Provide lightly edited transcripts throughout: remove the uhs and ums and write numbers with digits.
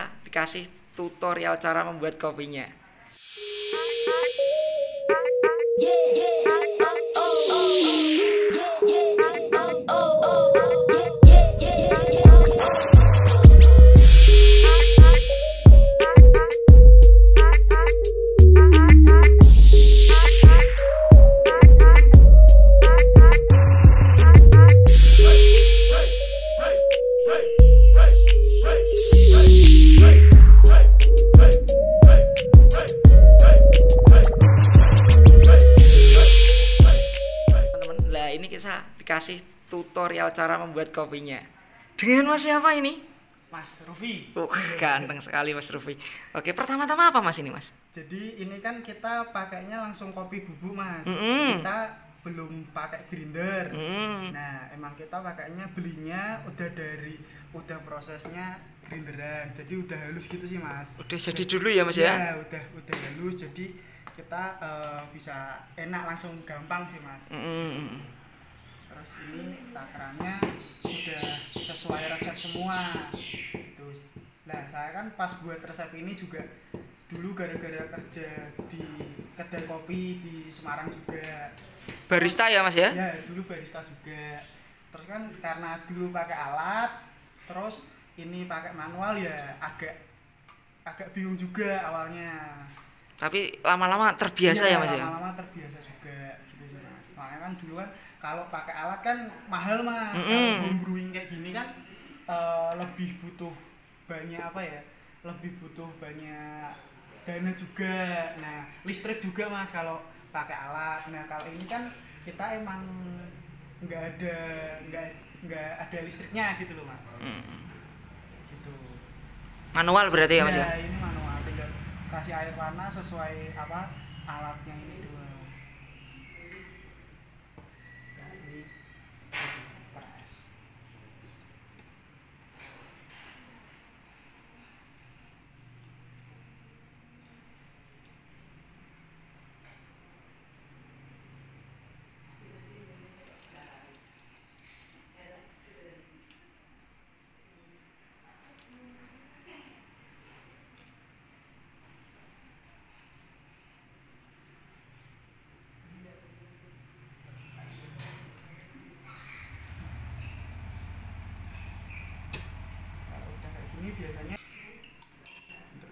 kisah dikasih tutorial cara membuat kopinya. Ini kisah dikasih tutorial cara membuat kopinya dengan Mas siapa ini? Mas Rufi. Ganteng sekali Mas Rufi. Oke, pertama-tama apa Mas ini Mas? Jadi ini kan kita pakainya langsung kopi bubuk Mas. Kita belum pakai grinder. Nah emang kita pakainya belinya udah prosesnya grinderan. Jadi udah halus gitu sih Mas. Udah jadi dulu ya Mas ya? Ya udah halus. Jadi kita bisa enak langsung gampang sih Mas. Terus ini takarannya udah sesuai resep semua gitu. Nah saya kan pas buat resep ini juga dulu gara-gara kerja di kedai kopi di Semarang juga. Barista ya Mas ya? Ya dulu barista juga. Terus kan karena dulu pakai alat, terus ini pakai manual ya agak bingung juga awalnya. Tapi lama-lama terbiasa ya Mas ya? Lama-lama terbiasa juga gitu sih Mas. Makanya kan dulu kan kalau pakai alat kan mahal Mas. Kalau home brewing kayak gini kan lebih butuh banyak lebih butuh banyak dana juga. Nah listrik juga Mas kalau pakai alat. Nah kalau ini kan kita emang nggak ada listriknya gitu loh Mas. Gitu. Manual berarti ya Mas ya? Ini manual, tinggal kasih air panas sesuai alatnya ini doang. Ini biasanya untuk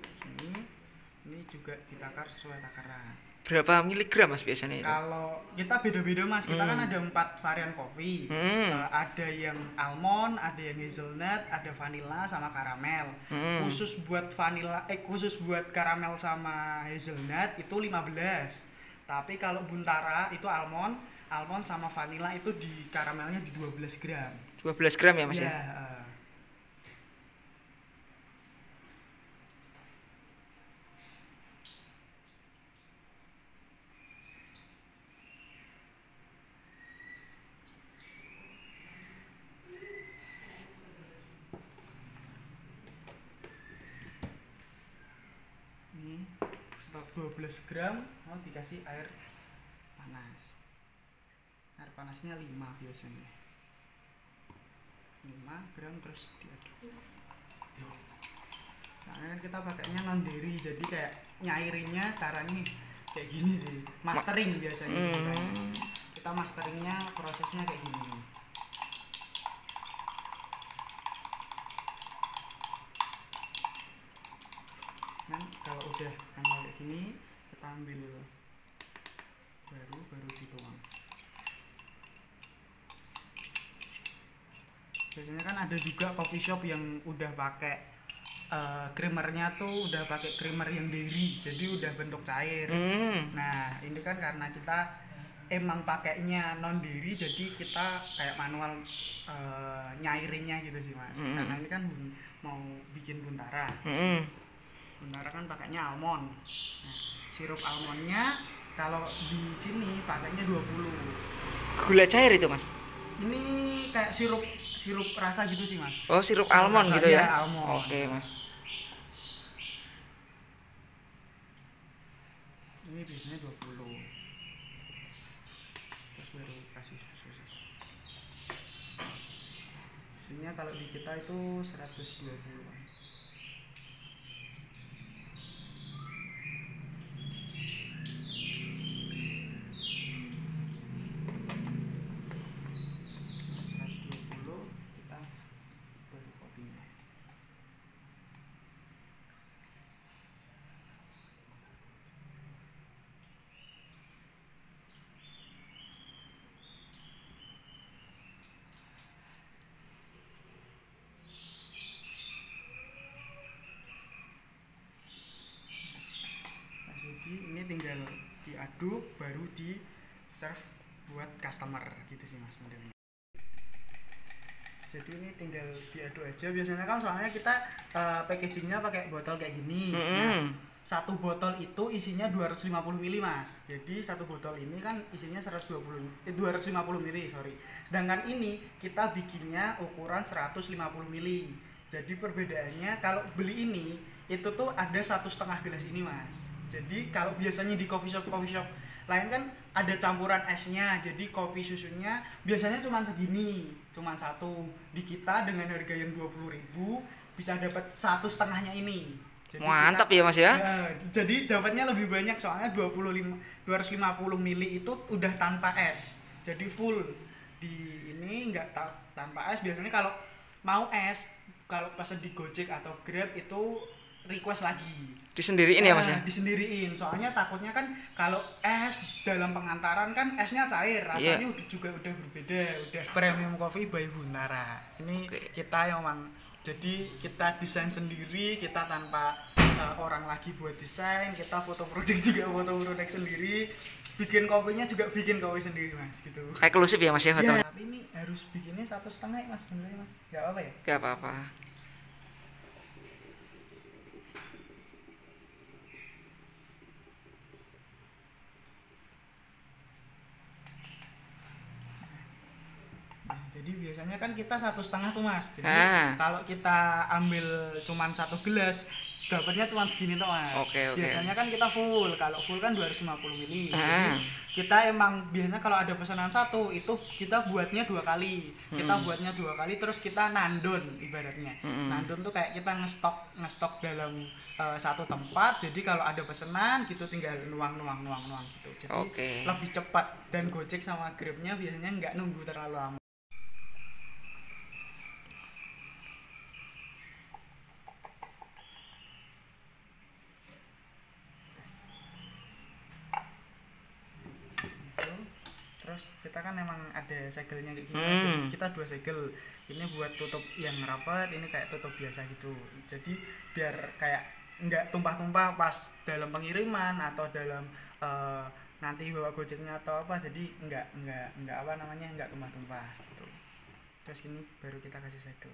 ini juga ditakar sesuai takaran. Berapa miligram Mas biasanya itu? Kalau kita beda-beda Mas, kita kan ada 4 varian kopi. Ada yang almond, ada yang hazelnut, ada vanilla sama karamel. Khusus buat karamel sama hazelnut itu 15. Tapi kalau Buntara itu almond sama vanilla itu di karamelnya di 12 gram. 12 gram ya Mas ya? Ini setelah 12 gram mau dikasih air panas. Air panasnya 5 biasanya. 5 gram terus diaduk. Karena kita pakainya non dairy, jadi kayak nyairinnya caranya kayak gini sih. Mastering biasanya kita masteringnya prosesnya kayak gini. Kan kalau udah kayak gini kita ambil baru dituang. Biasanya kan ada juga coffee shop yang udah pakai creamernya tuh udah pakai creamer yang dairy, jadi udah bentuk cair. Nah ini kan karena kita emang pakainya non dairy, jadi kita kayak manual nyairinnya gitu sih Mas. Karena ini kan mau bikin Buntara. Buntara kan pakainya almond. Nah, sirup almondnya kalau di sini pakainya 20. Gula cair itu Mas? Ini kayak sirup rasa gitu sih Mas. Oh sirup almond gitu ya? Almond. Oke Mas. Ini biasanya 20. Terus baru kasih susu. Susunya kalau di kita itu 120. jadi ini tinggal diaduk baru di serve buat customer gitu sih mas modelnya. Jadi ini tinggal diaduk aja, biasanya kan soalnya kita packagingnya pakai botol kayak gini. Nah, satu botol itu isinya 250 ml mas, jadi satu botol ini kan isinya 250 ml sorry, sedangkan ini kita bikinnya ukuran 150 ml. Jadi perbedaannya kalau beli ini itu tuh ada 1,5 gelas ini mas. Jadi kalau biasanya di coffee shop lain kan ada campuran esnya, jadi kopi susunya biasanya cuma segini, cuma satu. Di kita dengan harga yang 20.000 bisa dapat 1,5-nya ini. Jadi mantap kita, ya mas ya. Jadi dapatnya lebih banyak soalnya 250 ml itu udah tanpa es. Jadi full di ini enggak tanpa es. Biasanya kalau mau es, kalau pas di Gojek atau Grab itu request lagi. Disendiriin ya mas ya. Disendiriin. Soalnya takutnya kan kalau es dalam pengantaran kan esnya cair, rasanya juga udah berbeda. Udah premium coffee by Huntara. Ini kita yang memang jadi kita desain sendiri, kita tanpa orang lagi buat desain, kita foto produk juga foto produk sendiri, bikin kopinya juga bikin kopi sendiri mas gitu. Eksklusif ya mas ya. Ya, tapi ini harus bikinnya 1,5 mas sebenarnya mas, nggak apa ya? Gak apa-apa. Jadi biasanya kan kita 1,5 tuh mas. Jadi kalau kita ambil cuman 1 gelas, dapatnya cuma segini tuh mas. Biasanya kan kita full. Kalau full kan 250 ml. Jadi kita emang biasanya kalau ada pesanan satu itu kita buatnya 2 kali. Kita buatnya 2 kali terus kita nandon ibaratnya. Nandon tuh kayak kita ngestok dalam satu tempat. Jadi kalau ada pesanan gitu tinggal nuang gitu. Jadi lebih cepat dan Gojek sama Grabnya biasanya nggak nunggu terlalu lama. Terus kita kan emang ada segelnya kayak gini, jadi kita 2 segel. Ini buat tutup yang rapat, ini kayak tutup biasa gitu. Jadi biar kayak nggak tumpah-tumpah pas dalam pengiriman atau dalam nanti bawa Gojeknya atau apa, jadi nggak apa namanya nggak tumpah-tumpah gitu. Terus ini baru kita kasih segel.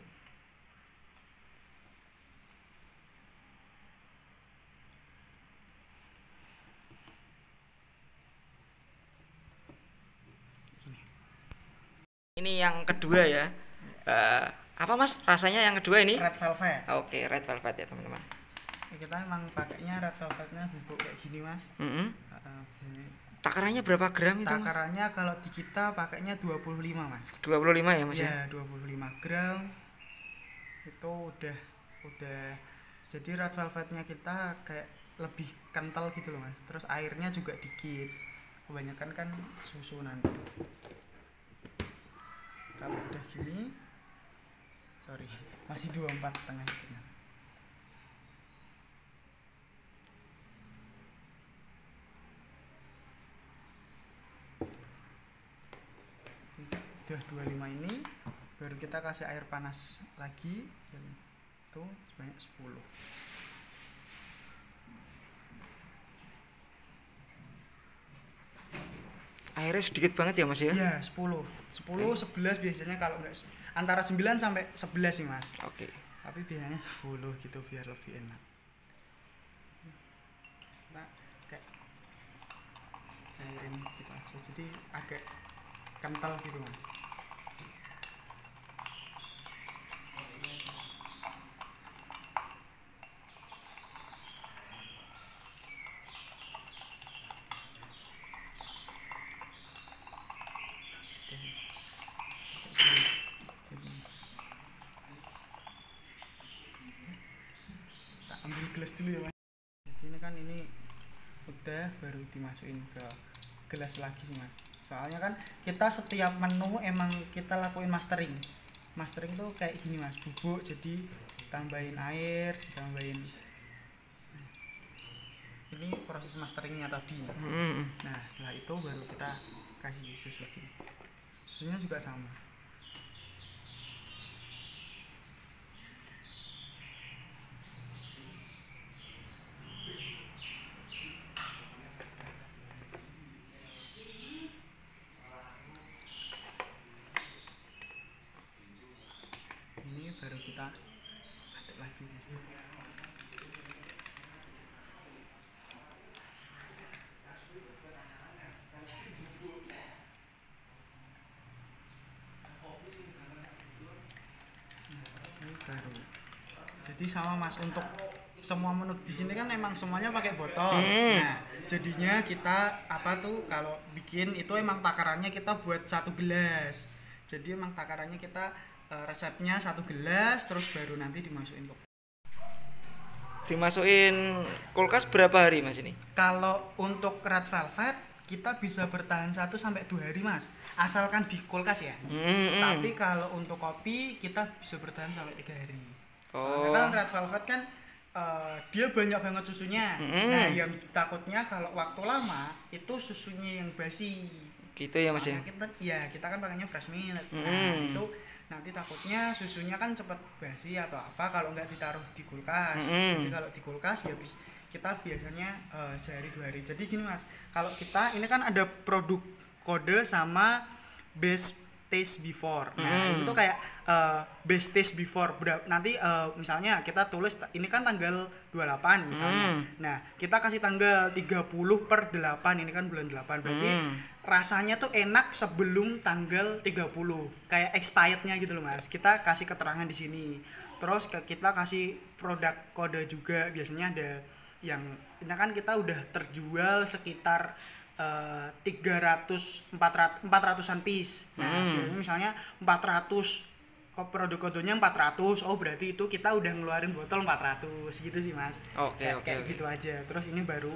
Ini yang kedua ya. Apa mas rasanya yang kedua ini? Red velvet. Oke, red velvet ya teman-teman. Kita emang pakainya red velvetnya bubuk kayak gini mas. Takarannya berapa gram itu? Takarannya kalau di kita pakainya 25 mas. 25 ya mas ya? Ya 25 gram. Itu udah jadi red velvetnya kita kayak lebih kental gitu loh mas. Terus airnya juga dikit. Kebanyakan kan susu nanti. Kalau udah gini, sorry, masih 24,5 gitu. Udah 25 ini, baru kita kasih air panas lagi, itu sebanyak 10. Airnya sedikit banget ya mas ya? Iya 10, 11 biasanya, kalau nggak antara 9 sampai 11 sih mas. Tapi biasanya 10 gitu biar lebih enak. Nah, kayak cairin gitu aja, jadi agak kental gitu mas. Ambil gelas dulu ya mas. Jadi ini kan ini udah baru dimasukin ke gelas lagi sih mas. Soalnya kan kita setiap menu emang kita lakuin mastering. Mastering tuh kayak gini mas, bubuk jadi tambahin air, tambahin. Ini proses masteringnya tadi. Nah setelah itu baru kita kasih susu lagi. Susunya juga sama. kita aduk lagi guys. Ini baru. Jadi sama Mas, untuk semua menu di sini kan emang semuanya pakai botol. Nah, jadinya kita apa tuh kalau bikin itu emang takarannya kita buat 1 gelas. Jadi emang takarannya kita resepnya 1 gelas, terus baru nanti Dimasukin kulkas berapa hari Mas ini? kalau untuk red velvet kita bisa bertahan 1 sampai 2 hari Mas, asalkan di kulkas ya. Tapi kalau untuk kopi kita bisa bertahan sampai 3 hari. Soalnya kan red velvet kan dia banyak banget susunya. Nah, yang takutnya kalau waktu lama itu susunya yang basi. Gitu ya Mas ya. Kita kan pakainya fresh milk. Nah, itu nanti takutnya susunya kan cepet basi atau apa kalau nggak ditaruh di kulkas. Jadi kalau di kulkas ya kita biasanya sehari 2 hari. Jadi gini Mas, kalau kita ini kan ada produk kode sama best taste before. Nah, itu tuh kayak best taste before. Nanti misalnya kita tulis ini kan tanggal 28 misalnya. Nah, kita kasih tanggal 30/8, ini kan bulan 8. Berarti rasanya tuh enak sebelum tanggal 30. Kayak expirednya gitu loh Mas. Kita kasih keterangan di sini. Terus kita kasih produk kode juga, biasanya ada yang ini kan kita udah terjual sekitar 400-an piece. Nah, misalnya 400 produk kodenya 400. Oh, berarti itu kita udah ngeluarin botol 400 gitu sih Mas. Oke. Kayak gitu aja. Terus ini baru